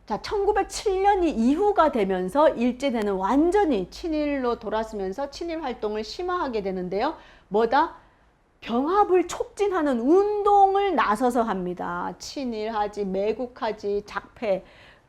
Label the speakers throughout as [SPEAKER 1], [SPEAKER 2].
[SPEAKER 1] 자, 1907년이 이후가 되면서 일진회는 완전히 친일로 돌아서면서 친일 활동을 심화하게 되는데요. 뭐다? 병합을 촉진하는 운동을 나서서 합니다. 친일하지, 매국하지, 작패,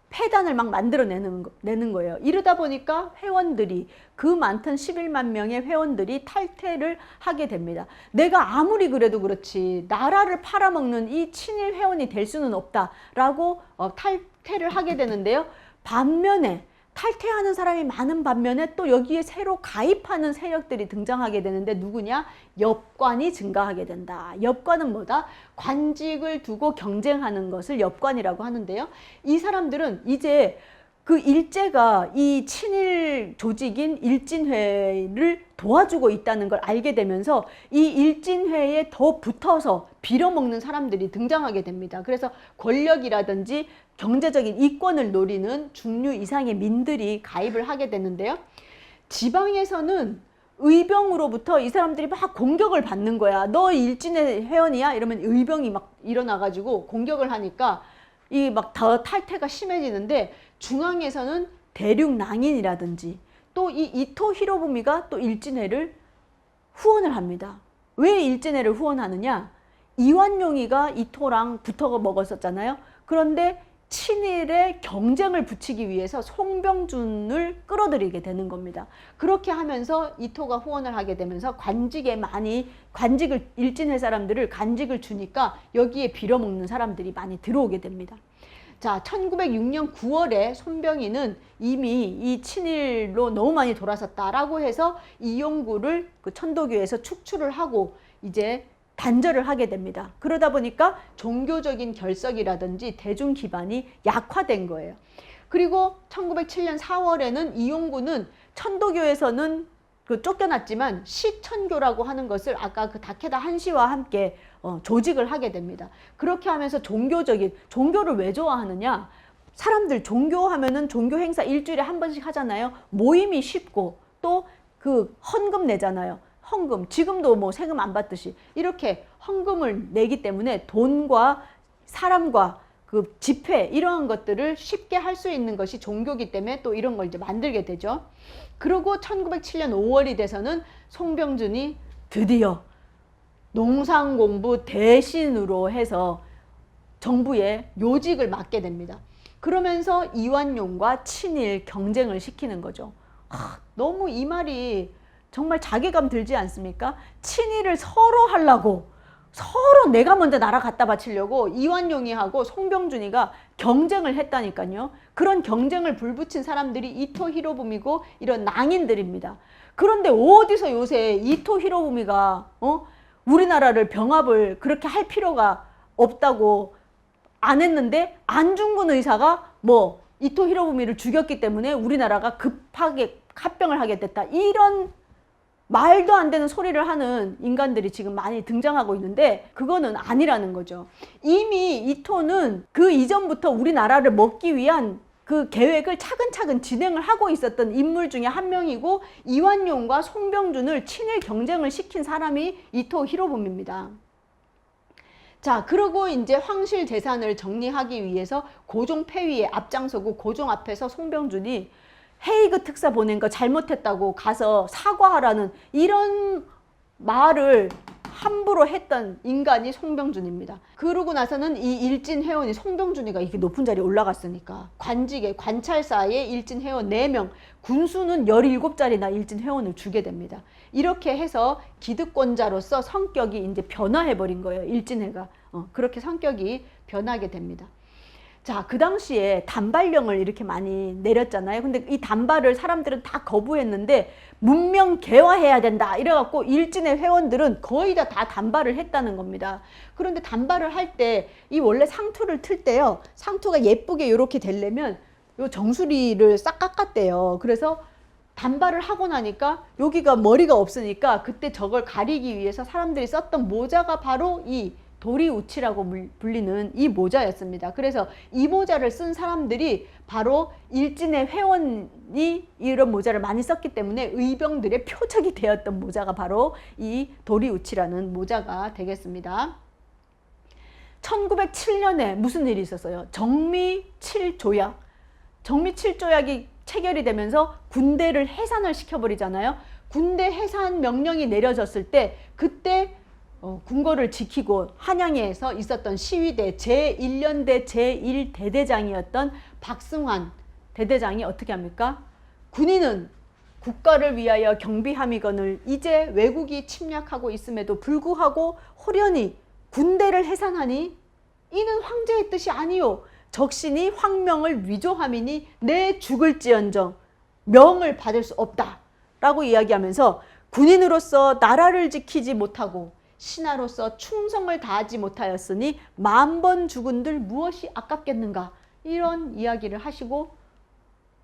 [SPEAKER 1] 폐단을 막 만들어내는 거예요. 이러다 보니까 회원들이, 그 많던 11만 명의 회원들이 탈퇴를 하게 됩니다. 내가 아무리 그래도 그렇지 나라를 팔아먹는 이 친일 회원이 될 수는 없다라고 탈퇴를 하게 되는데요. 반면에 탈퇴하는 사람이 많은 반면에 또 여기에 새로 가입하는 세력들이 등장하게 되는데 누구냐? 엽관이 증가하게 된다. 엽관은 뭐다? 관직을 두고 경쟁하는 것을 엽관이라고 하는데요. 이 사람들은 이제 그 일제가 이 친일 조직인 일진회를 도와주고 있다는 걸 알게 되면서 이 일진회에 더 붙어서 빌어먹는 사람들이 등장하게 됩니다. 그래서 권력이라든지 경제적인 이권을 노리는 중류 이상의 민들이 가입을 하게 되는데요. 지방에서는 의병으로부터 이 사람들이 막 공격을 받는 거야. 너 일진회 회원이야? 이러면 의병이 막 일어나가지고 공격을 하니까 이 막 더 탈퇴가 심해지는데, 중앙에서는 대륙 낭인이라든지 또 이 이토 히로부미가 또 일진회를 후원을 합니다. 왜 일진회를 후원하느냐? 이완용이가 이토랑 붙어 먹었었잖아요. 그런데 친일의 경쟁을 붙이기 위해서 송병준을 끌어들이게 되는 겁니다. 그렇게 하면서 이토가 후원을 하게 되면서 관직을 일진회 사람들을 간직을 주니까 여기에 빌어먹는 사람들이 많이 들어오게 됩니다. 자, 1906년 9월에 손병희는 이미 이 친일로 너무 많이 돌아섰다라고 해서 이용구를 그 천도교에서 축출을 하고 이제 단절을 하게 됩니다. 그러다 보니까 종교적인 결석이라든지 대중 기반이 약화된 거예요. 그리고 1907년 4월에는 이용구는 천도교에서는 쫓겨났지만 시천교라고 하는 것을 아까 그 다케다 한시와 함께 조직을 하게 됩니다. 그렇게 하면서 종교를 왜 좋아하느냐? 사람들 종교하면은 종교 행사 일주일에 한 번씩 하잖아요. 모임이 쉽고 또 그 헌금 내잖아요. 헌금, 지금도 뭐 세금 안 받듯이 이렇게 헌금을 내기 때문에 돈과 사람과 그 집회 이러한 것들을 쉽게 할 수 있는 것이 종교기 때문에 또 이런 걸 이제 만들게 되죠. 그리고 1907년 5월이 돼서는 송병준이 드디어 농상공부 대신으로 해서 정부의 요직을 맡게 됩니다. 그러면서 이완용과 친일 경쟁을 시키는 거죠. 너무 이 말이 정말 자괴감 들지 않습니까? 친일을 서로 하려고, 서로 내가 먼저 나라 갖다 바치려고 이완용이 하고 송병준이가 경쟁을 했다니까요. 그런 경쟁을 불붙인 사람들이 이토 히로부미고 이런 낭인들입니다. 그런데 어디서 요새 이토 히로부미가 우리나라를 병합을 그렇게 할 필요가 없다고 안 했는데, 안중근 의사가 뭐 이토 히로부미를 죽였기 때문에 우리나라가 급하게 합병을 하게 됐다, 이런 말도 안 되는 소리를 하는 인간들이 지금 많이 등장하고 있는데, 그거는 아니라는 거죠. 이미 이토는 그 이전부터 우리나라를 먹기 위한 그 계획을 차근차근 진행을 하고 있었던 인물 중에 한 명이고, 이완용과 송병준을 친일 경쟁을 시킨 사람이 이토 히로부미입니다. 자, 그리고 이제 황실 재산을 정리하기 위해서 고종 폐위에 앞장서고, 고종 앞에서 송병준이 헤이그 특사 보낸 거 잘못했다고 가서 사과하라는 이런 말을 함부로 했던 인간이 송병준입니다. 그러고 나서는 이 일진 회원이, 송병준이가 이렇게 높은 자리에 올라갔으니까 관직에 관찰사에 일진 회원 4명, 군수는 17자리나 일진 회원을 주게 됩니다. 이렇게 해서 기득권자로서 성격이 이제 변화해버린 거예요. 일진회가. 그렇게 성격이 변하게 됩니다. 자, 그 당시에 단발령을 이렇게 많이 내렸잖아요. 근데 이 단발을 사람들은 다 거부했는데 문명 개화해야 된다 이래갖고 일진의 회원들은 거의 다 단발을 했다는 겁니다. 그런데 단발을 할 때 이 원래 상투를 틀 때요, 상투가 예쁘게 이렇게 되려면 요 정수리를 싹 깎았대요. 그래서 단발을 하고 나니까 여기가 머리가 없으니까 그때 저걸 가리기 위해서 사람들이 썼던 모자가 바로 이 도리우치라고 불리는 이 모자였습니다. 그래서 이 모자를 쓴 사람들이 바로 일진의 회원이 이런 모자를 많이 썼기 때문에 의병들의 표적이 되었던 모자가 바로 이 도리우치라는 모자가 되겠습니다. 1907년에 무슨 일이 있었어요? 정미 7조약. 정미 7조약이 체결이 되면서 군대를 해산을 시켜버리잖아요. 군대 해산 명령이 내려졌을 때 그때 궁궐을 지키고 한양에서 있었던 시위대 제1년대 제1대대장이었던 박승환 대대장이 어떻게 합니까? 군인은 국가를 위하여 경비함이거늘 이제 외국이 침략하고 있음에도 불구하고 호련히 군대를 해산하니 이는 황제의 뜻이 아니요 적신이 황명을 위조함이니 내 죽을지언정 명을 받을 수 없다 라고 이야기하면서 군인으로서 나라를 지키지 못하고 신하로서 충성을 다하지 못하였으니 10,000번 죽은들 무엇이 아깝겠는가 이런 이야기를 하시고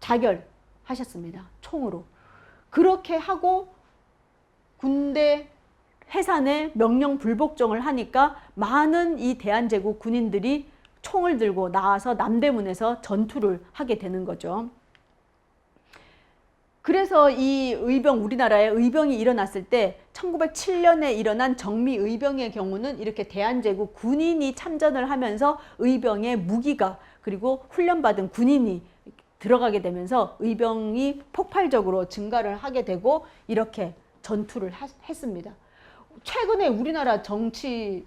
[SPEAKER 1] 자결하셨습니다. 총으로. 그렇게 하고 군대 해산에 명령 불복종을 하니까 많은 이 대한제국 군인들이 총을 들고 나와서 남대문에서 전투를 하게 되는 거죠. 그래서 이 의병, 우리나라에 의병이 일어났을 때 1907년에 일어난 정미의병의 경우는 이렇게 대한제국 군인이 참전을 하면서 의병의 무기가 그리고 훈련받은 군인이 들어가게 되면서 의병이 폭발적으로 증가를 하게 되고 이렇게 전투를 했습니다. 최근에 우리나라 정치인이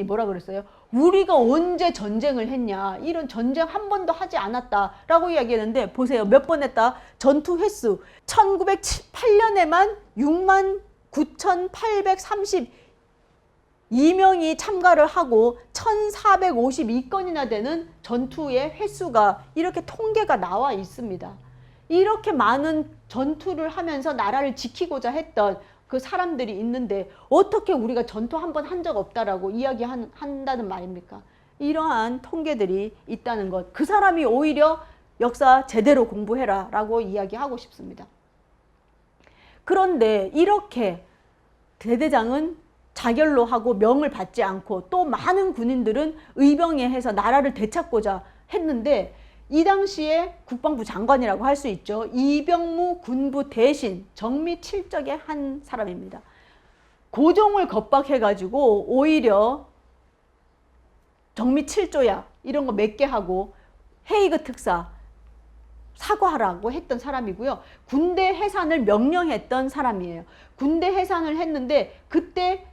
[SPEAKER 1] 뭐라 그랬어요? 우리가 언제 전쟁을 했냐, 이런 전쟁 한 번도 하지 않았다라고 이야기했는데 보세요. 몇 번 했다? 전투 횟수 1908년에만 69,832명이 참가를 하고 1,452건이나 되는 전투의 횟수가 이렇게 통계가 나와 있습니다. 이렇게 많은 전투를 하면서 나라를 지키고자 했던 그 사람들이 있는데 어떻게 우리가 전투 한 번 한 적 없다라고 이야기한다는 말입니까? 이러한 통계들이 있다는 것. 그 사람이 오히려 역사 제대로 공부해라 라고 이야기하고 싶습니다. 그런데 이렇게 대대장은 자결로 하고 명을 받지 않고 또 많은 군인들은 의병에 해서 나라를 되찾고자 했는데 이 당시에 국방부 장관이라고 할 수 있죠. 이병무 군부 대신 정미 7적의 한 사람입니다. 고종을 겁박해가지고 오히려 정미 7조야 이런 거 몇 개 하고 헤이그 특사 사과하라고 했던 사람이고요. 군대 해산을 명령했던 사람이에요. 군대 해산을 했는데 그때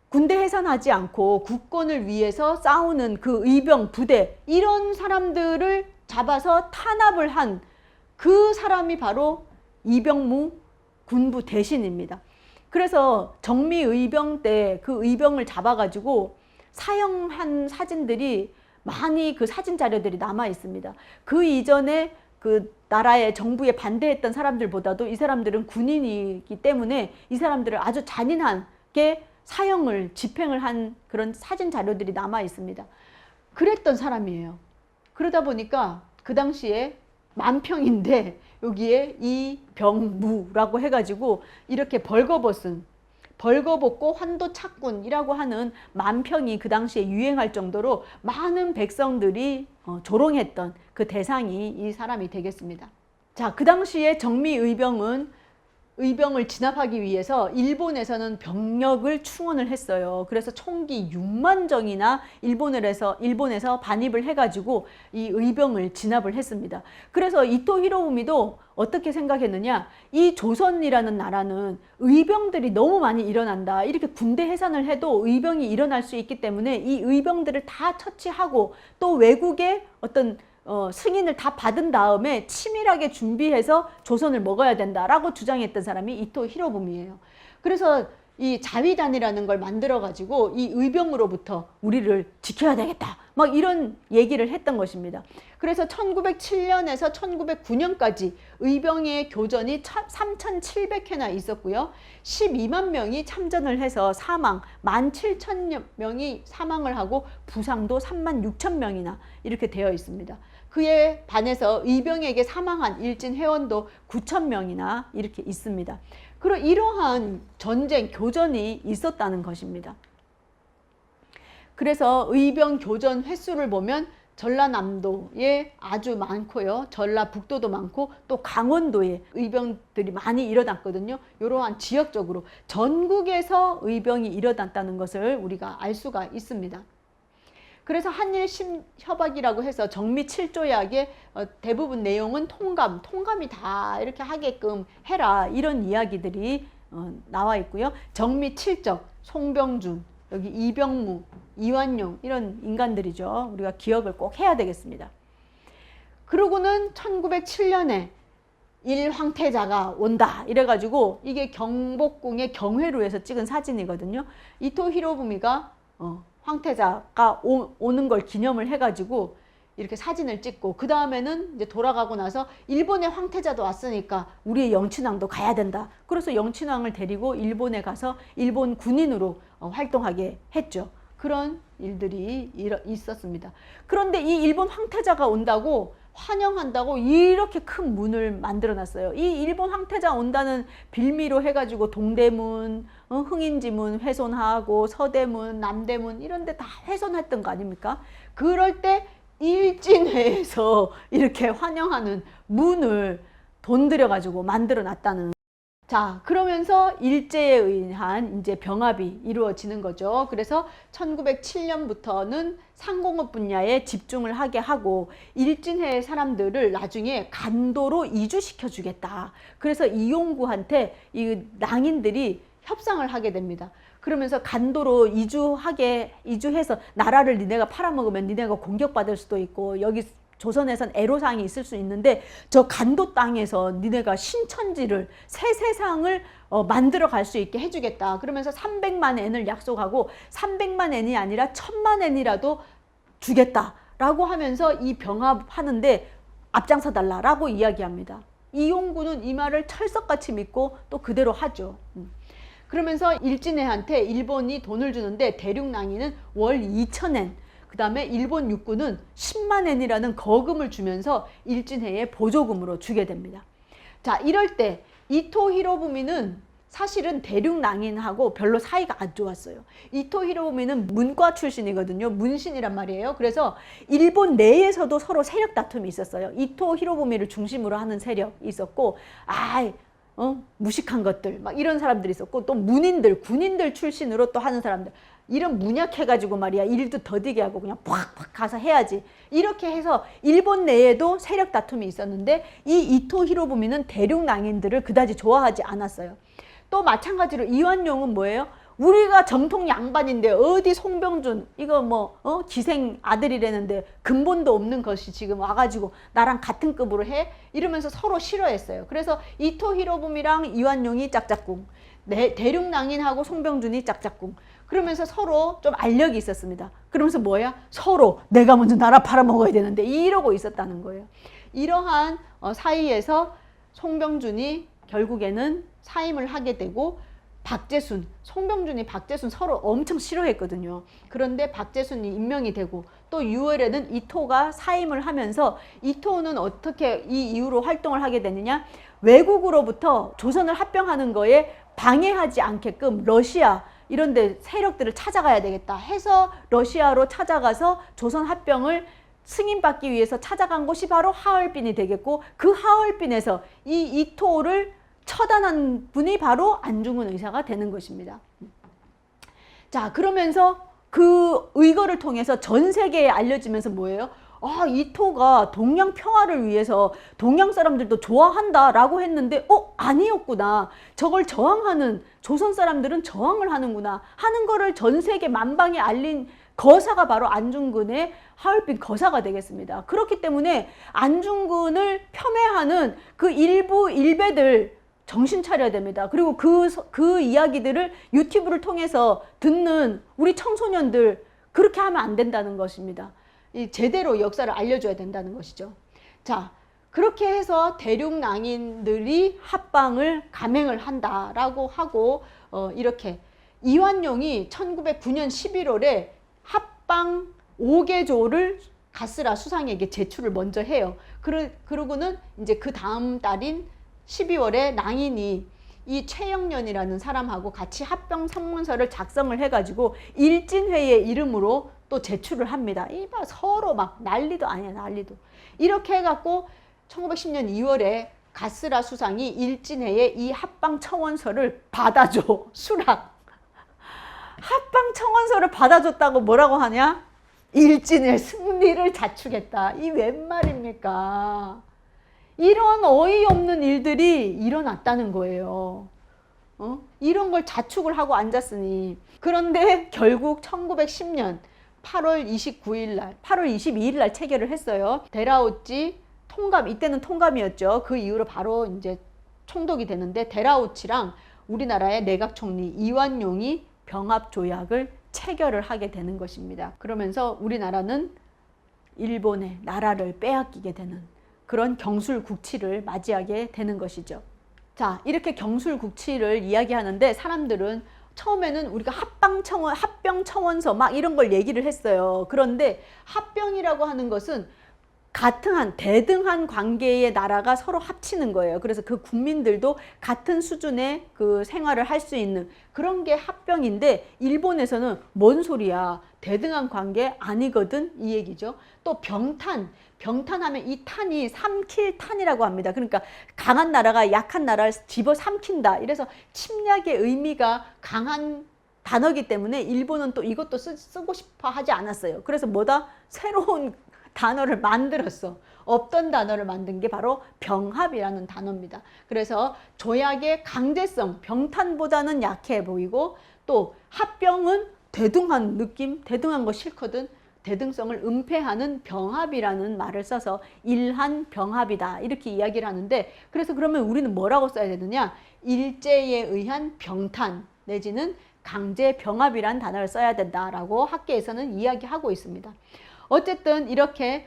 [SPEAKER 1] 군대 해산하지 않고 국권을 위해서 싸우는 그 의병 부대 이런 사람들을 잡아서 탄압을 한 그 사람이 바로 이병무 군부 대신입니다. 그래서 정미의병 때 그 의병을 잡아가지고 사형한 사진들이 많이 그 사진 자료들이 남아 있습니다. 그 이전에 그 나라의 정부에 반대했던 사람들보다도 이 사람들은 군인이기 때문에 이 사람들을 아주 잔인하게 사형을 집행을 한 그런 사진 자료들이 남아 있습니다. 그랬던 사람이에요. 그러다 보니까 그 당시에 만평인데 여기에 이병무라고 해가지고 이렇게 벌거벗고 환도착군이라고 하는 만평이 그 당시에 유행할 정도로 많은 백성들이 조롱했던 그 대상이 이 사람이 되겠습니다. 자, 그 당시에 정미의병은 의병을 진압하기 위해서 일본에서는 병력을 충원을 했어요. 그래서 총기 6만 정이나 일본에서 반입을 해가지고 이 의병을 진압을 했습니다. 그래서 이토 히로부미도 어떻게 생각했느냐, 이 조선이라는 나라는 의병들이 너무 많이 일어난다. 이렇게 군대 해산을 해도 의병이 일어날 수 있기 때문에 이 의병들을 다 처치하고 또 외국의 어떤 승인을 다 받은 다음에 치밀하게 준비해서 조선을 먹어야 된다라고 주장했던 사람이 이토 히로부미예요. 그래서 이 자위단이라는 걸 만들어 가지고 이 의병으로부터 우리를 지켜야 되겠다 막 이런 얘기를 했던 것입니다. 그래서 1907년에서 1909년까지 의병의 교전이 3,700회나 있었고요. 12만 명이 참전을 해서 사망, 17,000명이 사망을 하고 부상도 36,000명이나 이렇게 되어 있습니다. 그에 반해서 의병에게 사망한 일진 회원도 9,000명이나 이렇게 있습니다. 그리고 이러한 전쟁, 교전이 있었다는 것입니다. 그래서 의병 교전 횟수를 보면 전라남도에 아주 많고요. 전라북도도 많고 또 강원도에 의병들이 많이 일어났거든요. 이러한 지역적으로 전국에서 의병이 일어났다는 것을 우리가 알 수가 있습니다. 그래서 한일 협약이라고 해서 정미 7조약의 대부분 내용은 통감이 다 이렇게 하게끔 해라, 이런 이야기들이 나와 있고요. 정미 7적, 송병준, 여기 이병무, 이완용, 이런 인간들이죠. 우리가 기억을 꼭 해야 되겠습니다. 그러고는 1907년에 일황태자가 온다 이래가지고, 이게 경복궁의 경회로에서 찍은 사진이거든요. 이토 히로부미가 황태자가 오는 걸 기념을 해가지고 이렇게 사진을 찍고, 그 다음에는 이제 돌아가고 나서 일본의 황태자도 왔으니까 우리의 영친왕도 가야 된다. 그래서 영친왕을 데리고 일본에 가서 일본 군인으로 활동하게 했죠. 그런 일들이 있었습니다. 그런데 이 일본 황태자가 온다고, 환영한다고 이렇게 큰 문을 만들어 놨어요. 이 일본 황태자 온다는 빌미로 해가지고 동대문, 흥인지문 훼손하고 서대문, 남대문 이런 데 다 훼손했던 거 아닙니까? 그럴 때 일진회에서 이렇게 환영하는 문을 돈 들여가지고 만들어 놨다는. 자, 그러면서 일제에 의한 이제 병합이 이루어지는 거죠. 그래서 1907년부터는 상공업 분야에 집중을 하게 하고, 일진회의 사람들을 나중에 간도로 이주시켜 주겠다. 그래서 이용구한테 이 낭인들이 협상을 하게 됩니다. 그러면서 간도로 이주해서 나라를 니네가 팔아먹으면 니네가 공격받을 수도 있고, 여기 조선에선 애로사항이 있을 수 있는데 저 간도 땅에서 니네가 신천지를, 새 세상을 만들어 갈 수 있게 해주겠다. 그러면서 300만 엔을 약속하고 300만 엔이 아니라 1000만 엔이라도 주겠다라고 하면서 이 병합하는데 앞장서 달라라고 이야기합니다. 이용구는 이 말을 철석같이 믿고 또 그대로 하죠. 그러면서 일진회한테 일본이 돈을 주는데 대륙낭인은 월 2,000엔, 그 다음에 일본 육군은 10만 엔이라는 거금을 주면서 일진회에 보조금으로 주게 됩니다. 자, 이럴 때 이토 히로부미는 사실은 대륙낭인하고 별로 사이가 안 좋았어요. 이토 히로부미는 문과 출신이거든요. 문신이란 말이에요. 그래서 일본 내에서도 서로 세력 다툼이 있었어요. 이토 히로부미를 중심으로 하는 세력이 있었고, 무식한 것들 막 이런 사람들이 있었고, 또 문인들, 군인들 출신으로 또 하는 사람들, 이런 문약해가지고 말이야 일도 더디게 하고 그냥 팍팍 가서 해야지, 이렇게 해서 일본 내에도 세력 다툼이 있었는데, 이 이토 히로부미는 대륙 낭인들을 그다지 좋아하지 않았어요. 또 마찬가지로 이완용은 뭐예요? 우리가 정통 양반인데 어디 송병준 이거 기생 아들이라는데 근본도 없는 것이 지금 와가지고 나랑 같은 급으로 해? 이러면서 서로 싫어했어요. 그래서 이토 히로부미랑 이완용이 짝짝꿍, 대륙낭인하고 송병준이 짝짝꿍, 그러면서 서로 좀 알력이 있었습니다. 그러면서 서로 내가 먼저 나라 팔아먹어야 되는데 이러고 있었다는 거예요. 이러한 사이에서 송병준이 결국에는 사임을 하게 되고, 박재순, 송병준이 박재순 서로 엄청 싫어했거든요. 그런데 박재순이 임명이 되고, 또 6월에는 이토가 사임을 하면서, 이토는 어떻게 이 이후로 활동을 하게 되느냐, 외국으로부터 조선을 합병하는 거에 방해하지 않게끔 러시아 이런 데 세력들을 찾아가야 되겠다 해서 러시아로 찾아가서 조선 합병을 승인받기 위해서 찾아간 곳이 바로 하얼빈이 되겠고, 그 하얼빈에서 이 이토를 처단한 분이 바로 안중근 의사가 되는 것입니다. 자, 그러면서 그 의거를 통해서 전 세계에 알려지면서 뭐예요? 이토가 동양 평화를 위해서 동양 사람들도 좋아한다라고 했는데 아니었구나. 저걸 저항하는 조선 사람들은 저항을 하는구나 하는 거를 전 세계 만방에 알린 거사가 바로 안중근의 하얼빈 거사가 되겠습니다. 그렇기 때문에 안중근을 폄훼하는 그 일부 일베들 정신 차려야 됩니다. 그리고 그 이야기들을 유튜브를 통해서 듣는 우리 청소년들, 그렇게 하면 안 된다는 것입니다. 제대로 역사를 알려줘야 된다는 것이죠. 자, 그렇게 해서 대륙낭인들이 합방을 감행을 한다라고 하고, 이렇게 이완용이 1909년 11월에 합방 5개조를 가스라 수상에게 제출을 먼저 해요. 그러고는 이제 그 다음 달인 12월에 낭인이 이 최영련이라는 사람하고 같이 합병 선문서를 작성을 해가지고 일진회의 이름으로 또 제출을 합니다. 이봐 서로 막 난리도 아니야, 난리도. 이렇게 해갖고 1910년 2월에 가스라 수상이 일진회의 이 합방 청원서를 받아줘. 수락. 합방 청원서를 받아줬다고 뭐라고 하냐? 일진의 승리를 자축했다. 이 웬 말입니까? 이런 어이없는 일들이 일어났다는 거예요. 이런 걸 자축을 하고 앉았으니. 그런데 결국 1910년 8월 29일 날, 8월 22일 날 체결을 했어요. 데라우치 통감, 이때는 통감이었죠. 그 이후로 바로 이제 총독이 되는데, 데라우치랑 우리나라의 내각 총리 이완용이 병합 조약을 체결을 하게 되는 것입니다. 그러면서 우리나라는 일본의 나라를 빼앗기게 되는 그런 경술국치를 맞이하게 되는 것이죠. 자, 이렇게 경술국치를 이야기하는데 사람들은 처음에는 우리가 합병청원서 막 이런 걸 얘기를 했어요. 그런데 합병이라고 하는 것은 대등한 관계의 나라가 서로 합치는 거예요. 그래서 그 국민들도 같은 수준의 그 생활을 할 수 있는 그런 게 합병인데, 일본에서는 뭔 소리야, 대등한 관계 아니거든, 이 얘기죠. 또 병탄하면 이 탄이 삼킬탄이라고 합니다. 그러니까 강한 나라가 약한 나라를 집어삼킨다. 이래서 침략의 의미가 강한 단어기 때문에 일본은 또 이것도 쓰고 싶어 하지 않았어요. 그래서 뭐다? 새로운 단어를 만들었어. 없던 단어를 만든 게 바로 병합이라는 단어입니다. 그래서 조약의 강제성, 병탄보다는 약해 보이고, 또 합병은 대등한 느낌, 대등한 거 싫거든. 대등성을 은폐하는 병합이라는 말을 써서 일한병합이다, 이렇게 이야기를 하는데, 그래서 그러면 우리는 뭐라고 써야 되느냐? 일제에 의한 병탄 내지는 강제병합이라는 단어를 써야 된다라고 학계에서는 이야기하고 있습니다. 어쨌든 이렇게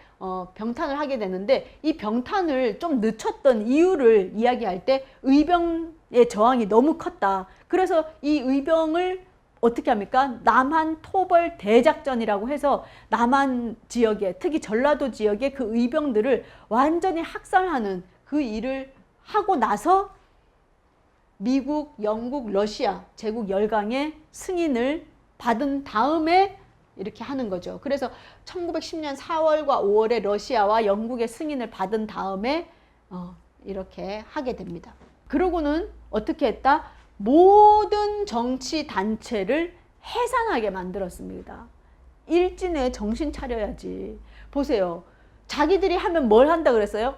[SPEAKER 1] 병탄을 하게 되는데, 이 병탄을 좀 늦췄던 이유를 이야기할 때 의병의 저항이 너무 컸다. 그래서 이 의병을 어떻게 합니까? 남한 토벌 대작전이라고 해서 남한 지역에, 특히 전라도 지역의 그 의병들을 완전히 학살하는 그 일을 하고 나서 미국, 영국, 러시아 제국 열강의 승인을 받은 다음에 이렇게 하는 거죠. 그래서 1910년 4월과 5월에 러시아와 영국의 승인을 받은 다음에 이렇게 하게 됩니다. 그러고는 어떻게 했다? 모든 정치 단체를 해산하게 만들었습니다. 일진에 정신 차려야지. 보세요. 자기들이 하면 뭘 한다 그랬어요?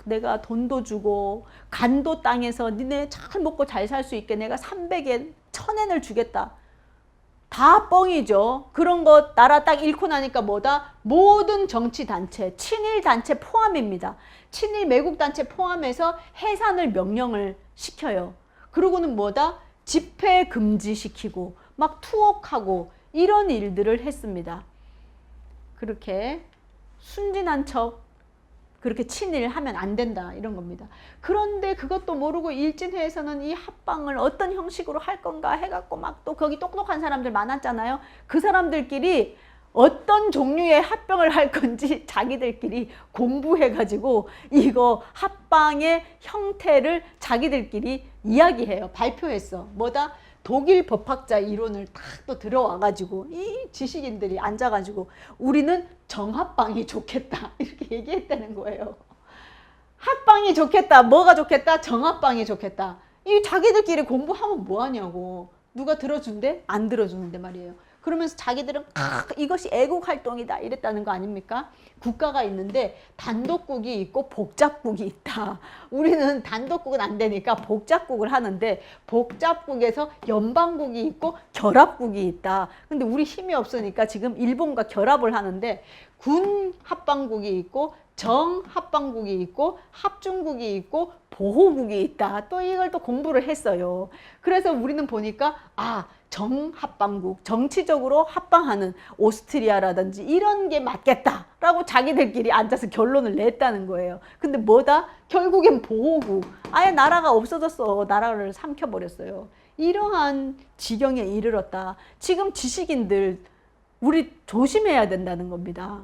[SPEAKER 1] 내가 돈도 주고 간도 땅에서 니네 잘 먹고 잘 살 수 있게 내가 300엔, 1000엔을 주겠다. 다 뻥이죠. 그런 거 나라 딱 잃고 나니까 뭐다? 모든 정치단체, 친일단체 포함입니다. 친일 매국단체 포함해서 해산을 명령을 시켜요. 그러고는 뭐다? 집회 금지시키고 막 투옥하고 이런 일들을 했습니다. 그렇게 순진한 척, 그렇게 친일하면 안 된다, 이런 겁니다. 그런데 그것도 모르고 일진회에서는 이 합방을 어떤 형식으로 할 건가 해갖고 막 또 거기 똑똑한 사람들 많았잖아요. 그 사람들끼리 어떤 종류의 합병을 할 건지 자기들끼리 공부해가지고 이거 합방의 형태를 자기들끼리 이야기해요. 발표했어. 뭐다? 독일 법학자 이론을 딱 또 들어와가지고 이 지식인들이 앉아가지고 우리는 정합방이 좋겠다, 이렇게 얘기했다는 거예요. 합방이 좋겠다. 뭐가 좋겠다? 정합방이 좋겠다. 이 자기들끼리 공부하면 뭐하냐고. 누가 들어준대? 안 들어주는데 말이에요. 그러면서 자기들은 이것이 애국활동이다 이랬다는 거 아닙니까? 국가가 있는데 단독국이 있고 복잡국이 있다. 우리는 단독국은 안 되니까 복잡국을 하는데, 복잡국에서 연방국이 있고 결합국이 있다. 근데 우리 힘이 없으니까 지금 일본과 결합을 하는데, 군 합방국이 있고 정합방국이 있고 합중국이 있고 보호국이 있다. 또 이걸 또 공부를 했어요. 그래서 우리는 보니까 정합방국, 정치적으로 합방하는 오스트리아라든지 이런 게 맞겠다라고 자기들끼리 앉아서 결론을 냈다는 거예요. 근데 뭐다? 결국엔 보호국. 아예 나라가 없어졌어. 나라를 삼켜버렸어요. 이러한 지경에 이르렀다. 지금 지식인들 우리 조심해야 된다는 겁니다.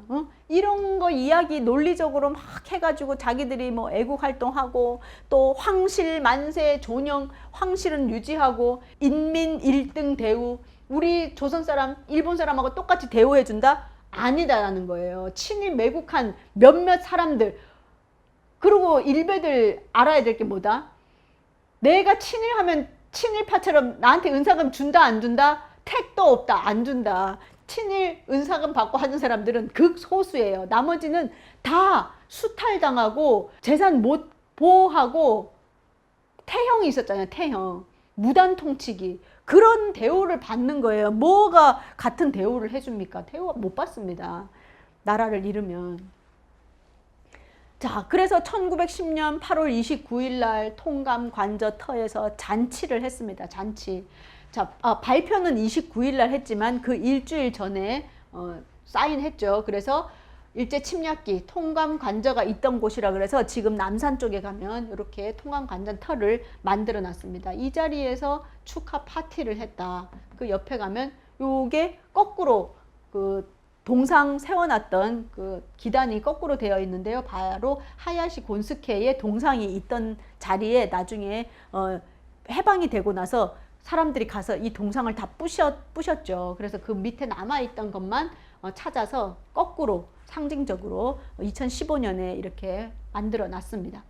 [SPEAKER 1] 이런 거 이야기 논리적으로 막 해가지고 자기들이 뭐 애국 활동하고 또 황실 만세 존영, 황실은 유지하고 인민 1등 대우, 우리 조선 사람 일본 사람하고 똑같이 대우해 준다? 아니다라는 거예요. 친일 매국한 몇몇 사람들. 그리고 일베들 알아야 될 게 뭐다? 내가 친일하면 친일파처럼 나한테 은사금 준다 안 준다? 택도 없다, 안 준다. 친일 은사금 받고 하는 사람들은 극소수예요. 나머지는 다 수탈당하고 재산 못 보호하고 태형이 있었잖아요. 태형. 무단 통치기. 그런 대우를 받는 거예요. 뭐가 같은 대우를 해줍니까? 대우 못 받습니다. 나라를 잃으면. 자, 그래서 1910년 8월 29일 날 통감 관저터에서 잔치를 했습니다. 잔치. 자, 발표는 29일 날 했지만 그 일주일 전에 사인했죠. 그래서 일제 침략기 통감 관저가 있던 곳이라 그래서 지금 남산 쪽에 가면 이렇게 통감 관저터를 만들어 놨습니다. 이 자리에서 축하 파티를 했다. 그 옆에 가면 요게 거꾸로 그 동상 세워놨던 그 기단이 거꾸로 되어 있는데요. 바로 하야시 곤스케의 동상이 있던 자리에 나중에 해방이 되고 나서 사람들이 가서 이 동상을 다 부셨죠. 그래서 그 밑에 남아있던 것만 찾아서 거꾸로 상징적으로 2015년에 이렇게 만들어 놨습니다.